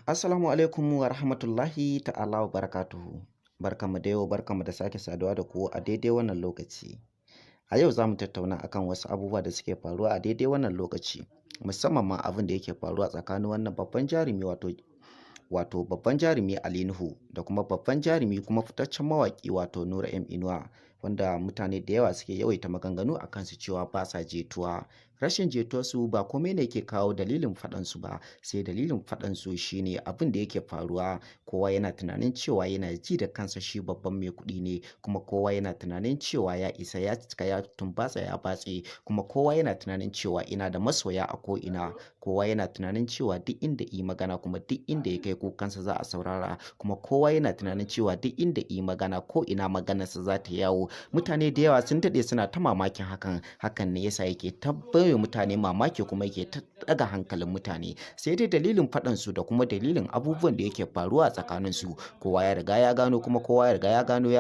Assalamu alaikum wa rahmatullahi ta'ala wa barakatuhu. Barkanmu da yau, barkanmu da sake saduwa da ku a daidai wannan lokaci. A yau za mu tattauna akan wasu abubuwa da suke faruwa a daidai wannan lokaci, musamman ma abin da yake faruwa tsakanin wannan babban jarumi wato babban jarumi Ali Nuhu da kuma babban jarumi kuma fitaccen mawaƙi wato Nura M Inuwa, wanda mutane da yawa suke yawaita maganganu a kansu cewa ba sa jituwa. Rashin jituwarsu ba komai ne ke kawo dalilin faɗansu ba, sai dalilin faɗansu shine abin da yake faruwa. Kowa yana tunanin cewa yana ji da kansa shi babban mai kuɗi ne, kuma kowa yana tunanin cewa ya isa, ya cika, ya tumbatsa, ya batse, kuma kowa yana tunanin cewa ina da masoya a ko'ina. Kowa yana tunanin cewa duk inda yi magana kuma duk inda ya kai kukansa za a saurara, kuma kowa yana tunanin cewa duk inda yi magana ko ina maganarsa za ta yawo. Mutane da yawa sun daɗe suna ta mamakin hakan ne yasa yake tabbaye mutane mamaki kuma yake ta ɗaga hankalin mutane. Sai dai dalilin faɗansu da kuma dalilin abubuwan da yake faruwa a tsakaninsu, kowa ya riga ya gano, kuma kowa ya riga ya gano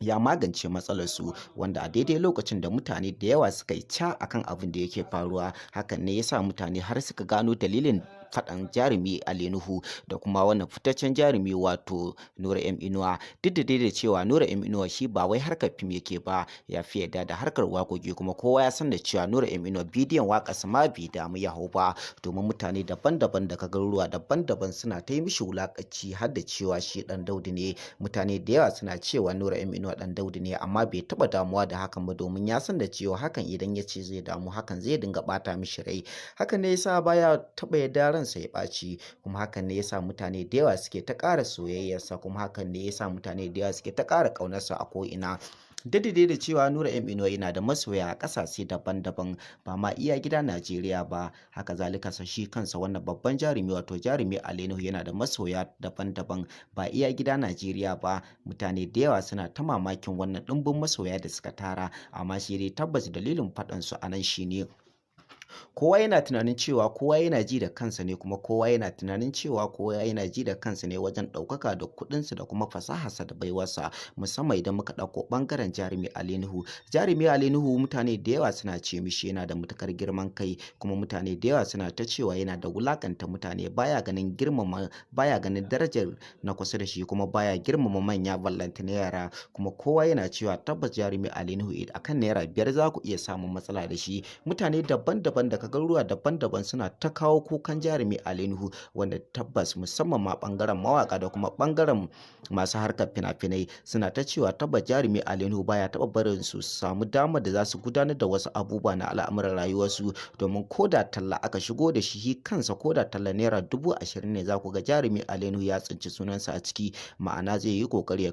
ya magance matsalarsu, wanda a daidai lokacin da mutane da yawa suka yi ca akan abin da yake faruwa. Hakan ne yasa mutane har suka gano dalilin faɗan jarumi Ali Nuhu da kuma wannan fitaccen jarumi wato Nura M Inuwa. Duk da dai da cewa Nura M Inuwa shi ba wai harkar fim yake ba, ya fi yarda da harkar waƙoƙi, kuma kowa ya san da cewa Nura M Inuwa bidiyon waƙarsa ma bai damu ya hau ba, domin mutane daban-daban daga garuruwa daban-daban suna ta yi mishi wulaƙanci har da cewa shi ɗan Daudu ne. Mutane da yawa suna cewa Nura M Inuwa ɗan Daudu ne, amma bai taɓa damuwa da hakan ba, domin ya san da cewa hakan idan ya ce zai damu hakan zai dinga ɓata mishi rai. Hakan ne yasa baya taɓa yarda ransa ya ɓaci, kuma hakan ne yasa mutane da yawa suke ta ƙara soyayyarsa, kuma hakan ne yasa mutane da yawa suke ta ƙara ƙaunarsa a ko'ina. Daidai da cewa Nura M Inuwa yana da masoya a ƙasashe daban-daban, ba ma iya gida Najeriya ba. Haka zalika shi kansa wannan babban jarumi wato jarumi Ali Nuhu yana da masoya daban-daban, ba iya gida Najeriya ba. Mutane da yawa suna ta mamakin wannan ɗumbin masoya da suka tara, amma shi dai tabbas dalilin faɗansu a nan shine kowa yana tunanin cewa kowa yana ji da kansa ne, kuma kowa yana tunanin cewa kowa yana ji da kansa ne wajen ɗaukaka da kuɗinsa da kuma fasaharsa da baiwarsa, musamman idan muka ɗauko ɓangaren jarumi Ali Nuhu. Jarumi Ali Nuhu mutane da yawa suna ce mishi yana da matuƙar girman kai, kuma mutane da yawa suna ta cewa yana da wulaƙanta mutane, baya ganin darajar na kusa da shi, kuma baya girmama manya ballanta na yara. Kuma kowa yana cewa tabbas jarumi Ali Nuhu akan naira 5 za ku iya samun matsala da shi. Mutane daban-daban daga garuruwa daban-daban suna ta kawo kukan jarumi Ali Nuhu, wanda tabbas musamman ma ɓangaren mawaƙa da kuma ɓangaren masu harkar fina-finai suna ta cewa tabbas jarumi Ali Nuhu baya taɓa barin su samu damar da za su gudanar da wasu abubuwa na al'amuran rayuwarsu, domin ko da talla aka shigo da shi kansa, ko da talla naira 20,000 ne, za ku ga jarumi Ali Nuhu ya tsinci sunansa a ciki, ma'ana zai yi ƙoƙari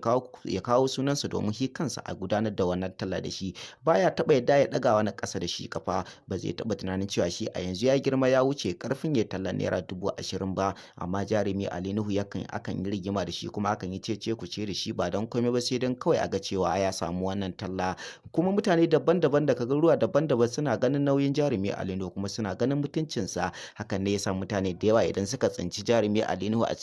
ya kawo sunansa domin shi kansa a gudanar da wannan talla da shi. Baya taɓa yadda ya ɗaga wani ƙasa da shi kafa, ba zai taɓa tunanin cewa shi a yanzu ya girma ya wuce ƙarfin ya talla naira 20,000 ba. Amma jarumi Ali Nuhu akan yi rigima da shi, kuma akan yi cece-kuce da shi, ba don komai ba sai don kawai a ga cewa ya samu wannan talla. Kuma mutane daban-daban daga garuruwa daban-daban suna ganin nauyin jarumi Ali Nuhu, kuma suna ganin mutuncinsa. Hakan ne yasa mutane da yawa idan suka tsinci jarumi Ali Nuhu a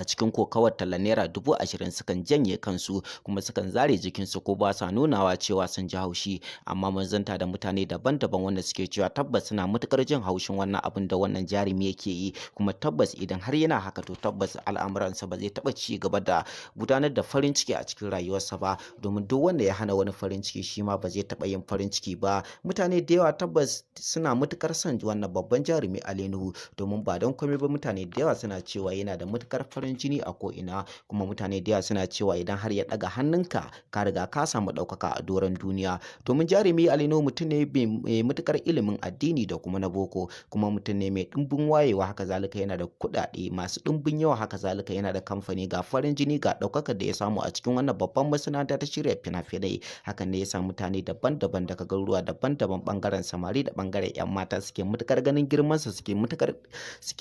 cikin kokawar talla naira 20,000 sukan janye kansu, kuma sukan zare jikinsu, ko ba sa nunawa cewa sun ji haushi. Amma mun zanta da mutane daban-daban wanda suke cewa tabbas suna matuƙar jin haushin wannan abin da wannan jarumi yake yi, kuma tabbas idan har yana haka to tabbas al'amuransa ba zai taɓa ci gaba da gudanar da farin ciki a cikin rayuwarsa ba, domin duk wanda ya hana wani farin ciki shi ma ba zai taɓa yin farin ciki ba. Mutane da yawa tabbas suna matuƙar son wannan babban jarumi Ali Nuhu, domin ba don komai ba mutane da yawa suna cewa yana da matuƙar farin jini a ko'ina, kuma mutane da yawa suna cewa idan har ya ɗaga hannunka ka riga ka samu ɗaukaka a doron duniya. Domin jarumi Ali Nuhu mutum ne mai matuƙar ilimin addini da kuma na boko, kuma mutum ne mai ɗumbin wayewa. Haka zalika yana da kuɗaɗe masu ɗumbin yawa, haka zalika yana da kamfani, ga farin jini, ga ɗaukakar da ya samu a cikin wannan babban masana'anta ta shirya fina-finai. Hakan ne yasa mutane daban-daban daga garuruwa daban-daban, ɓangaren samari da ɓangaren 'yan mata, suke matuƙar ganin girmansa, suke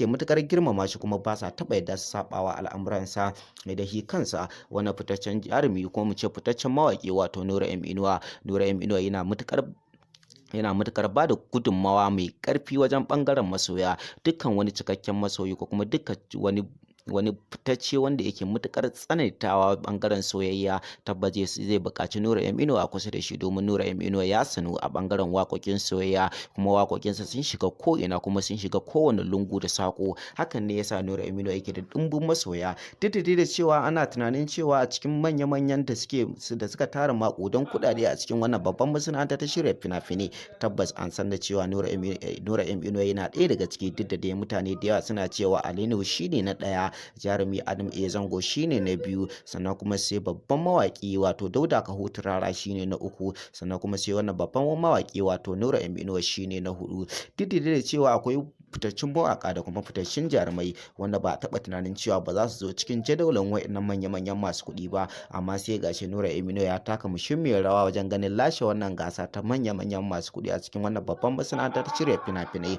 matuƙar girmama shi, kuma ba sa taɓa yadda su saɓawa al'amuransa. Da shi kansa wani fitaccen jarumi, ko mu ce fitaccen mawaƙi wato Nura M Inuwa. Nura M Inuwa yana matuƙar ba da gudunmawa mai ƙarfi wajen ɓangaren masoya. Dukkan wani cikakken masoyi, ko kuma dukkan wani wani fitacce wanda yake matuƙar tsanantawa ɓangaren soyayya, tabbas zai buƙaci Nura M Inuwa a kusa da shi, domin Nura M Inuwa ya sanu a ɓangaren waƙoƙin soyayya, kuma waƙoƙinsa sun shiga ko'ina kuma sun shiga kowane lungu da saƙo. Hakan ne yasa Nura M Inuwa yake da ɗumbin masoya, duk da cewa ana tunanin cewa a cikin manya-manyan da suka tara maƙudan kuɗaɗe a cikin wannan babban masana'anta ta shirya fina-finai, tabbas an san da cewa Nura M Inuwa yana ɗaya daga ciki, duk da dai mutane da yawa suna cewa Ali Nuhu shine na ɗaya, jarumi Adam A Zango shine na biyu, sannan kuma sai babban mawaƙi wato Dauda Kahutu Rara shine na uku, sannan kuma sai wannan babban mawaƙi wato Nura M Inuwa shine na huɗu. Duk da cewa akwai fitaccen mawaƙa da kuma fitaccen jarumai wanda ba a taɓa tunanin cewa ba za su zo cikin jadawalin waɗannan manya-manyan masu kuɗi ba, amma sai gashi Nura M Inuwa ya taka muhimmiyar rawa wajen ganin lashe wannan gasa ta manya-manyan masu kuɗi a cikin wannan babban masana'anta ta shirya fina-finai.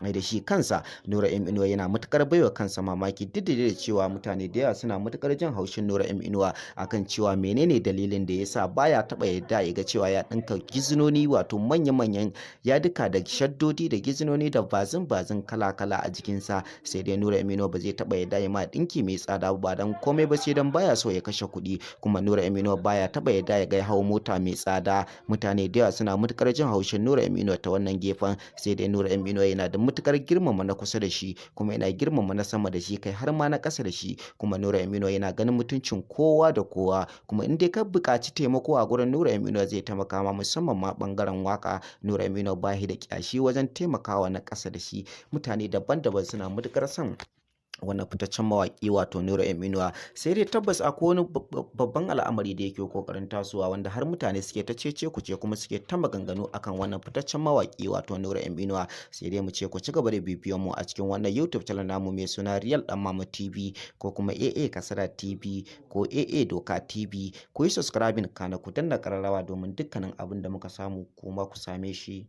Da shi kansa Nura M Inuwa yana matuƙar baiwa kansa mamaki, duk da cewa mutane da yawa suna matuƙar jin haushin Nura M Inuwa akan cewa menene dalilin da yasa baya taɓa yadda ya ga cewa ya ɗinka gizinoni wato manya-manyan yadika da shaddodi da gizinoni da bazin kala-kala a jikinsa, sai dai Nura M Inuwa ba zai taɓa yadda ya ma ɗinki mai tsada ba dan komai ba, sai dan baya so ya kashe kuɗi. Kuma Nura M Inuwa baya taɓa yadda ya ga ya hau mota mai tsada. Mutane da yawa suna matuƙar jin haushin Nura M Inuwa ta wannan gefen, sai dai Nura M Inuwa yana da matuƙar girmama na kusa da shi, kuma yana girmama na sama da shi, kai har ma na ƙasa da shi. Kuma Nura M Inuwa yana ganin mutuncin kowa da kowa, kuma in dai ka buƙaci taimako a gurin Nura M Inuwa zai taimaka ma, musamman ma ɓangaren waƙa. Nura M Inuwa ba shi da ƙyashi wajen taimakawa na ƙasa da shi. Mutane daban-daban suna matuƙar son wannan fitaccen mawaƙi wato Nura M Inuwa, sai dai tabbas akwai wani babban al'amari da yake ƙoƙarin tasowa, wanda har mutane suke ta cece-kuce kuma suke ta maganganu akan wannan fitaccen mawaƙi wato Nura M Inuwa. Sai dai mu ce ku ci gaba da bibiyan mu a cikin wannan YouTube channel namu mai suna Real Dan Mama TV, ko kuma AA Kasara TV, ko AA Doka TV. Ku yi subscribing kana ku danna ƙararrawa domin dukkanin abin da muka samu kuma ku same shi